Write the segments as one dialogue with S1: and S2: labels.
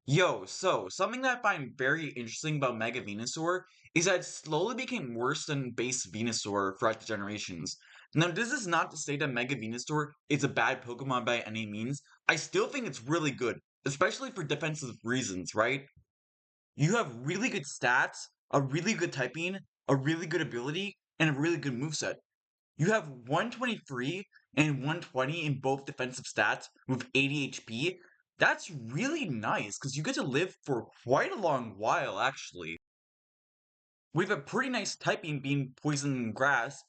S1: So something that I find very interesting about Mega Venusaur is that it slowly became worse than base Venusaur throughout the generations. Now, this is not to say that Mega Venusaur is a bad Pokemon by any means. I still think it's really good, especially for defensive reasons, right? You have really good stats, a really good typing, a really good ability, and a really good moveset. You have 123 and 120 in both defensive stats with 80 HP. That's really nice because you get to live for quite a long while, actually. With a pretty nice typing being poison and grass,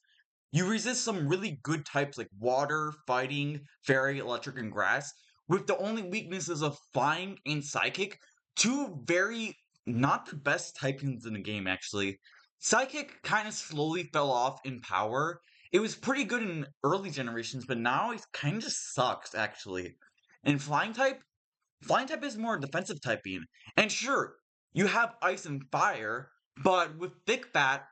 S1: you resist some really good types like water, fighting, fairy, electric, and grass, with the only weaknesses of flying and psychic, two very not the best typings in the game, actually. Psychic kind of slowly fell off in power. It was pretty good in early generations, but now it kind of just sucks, actually. And flying type is more defensive typing. And sure, you have ice and fire, but with thick fat,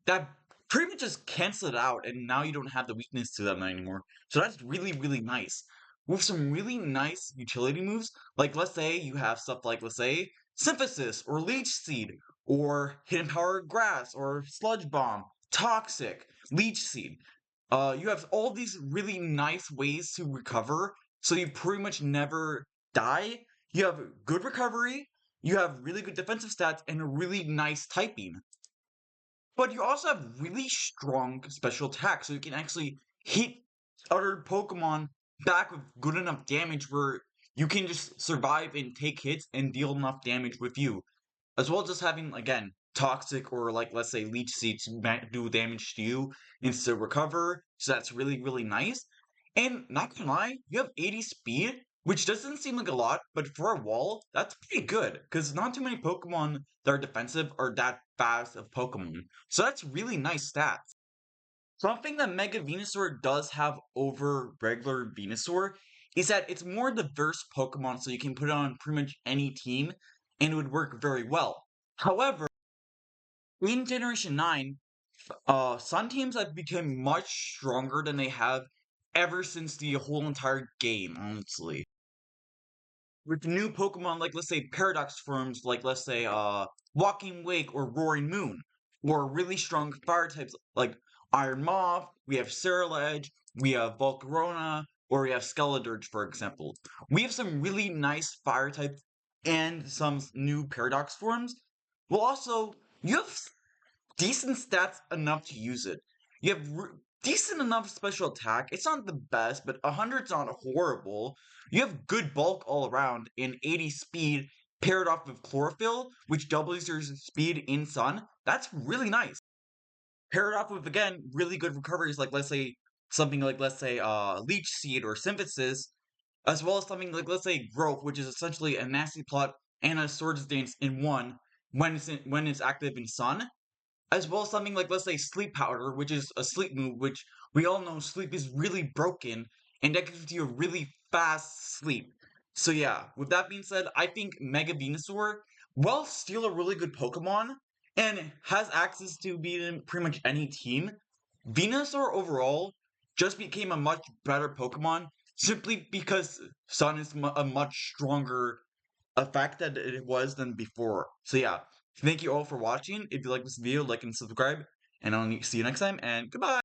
S1: that pretty much just cancel it out, and now you don't have the weakness to them anymore. So that's really, really nice. With some really nice utility moves, like let's say you have stuff like, let's say, Synthesis, or Leech Seed, or Hidden Power Grass, or Sludge Bomb, Toxic, Leech Seed. You have all these really nice ways to recover, so you pretty much never die. You have good recovery, you have really good defensive stats, and a really nice typing. But you also have really strong special attacks, so you can actually hit other Pokemon back with good enough damage where you can just survive and take hits and deal enough damage with you. As well as just having, again, Toxic or, like, let's say, Leech Seed to do damage to you and still recover. So that's really, really nice. And not gonna lie, you have 80 speed, which doesn't seem like a lot, but for a wall, that's pretty good. Because not too many Pokemon that are defensive are that fast of Pokemon. So that's really nice stats. Something that Mega Venusaur does have over regular Venusaur is that it's more diverse Pokemon, so you can put it on pretty much any team, and it would work very well. However, in Generation 9, Sun teams have become much stronger than they have ever since the whole entire game, honestly. With new Pokemon like, let's say, Paradox forms, like, let's say, Walking Wake or Roaring Moon, or really strong fire types like Iron Moth, we have Ceruledge, we have Volcarona, or we have Skeledirge, for example. We have some really nice fire types and some new Paradox forms. Well, also, you have decent stats enough to use it. You have decent enough special attack. It's not the best, but 100's not horrible. You have good bulk all around and 80 speed paired off with chlorophyll, which doubles your speed in sun. That's really nice. Paired off with, again, really good recoveries, like let's say something like, let's say, Leech Seed or Synthesis, as well as something like, let's say, Growth, which is essentially a Nasty Plot and a Swords Dance in one when it's active in sun, as well as something like, let's say, Sleep Powder, which is a sleep move, which we all know sleep is really broken, and that gives you a really fast sleep. So yeah, with that being said, I think Mega Venusaur, while still a really good Pokemon, and has access to beating pretty much any team, Venusaur overall just became a much better Pokemon simply because Sun is a much stronger effect that it was than before. So yeah, thank you all for watching. If you like this video, like and subscribe, and I'll see you next time, and goodbye!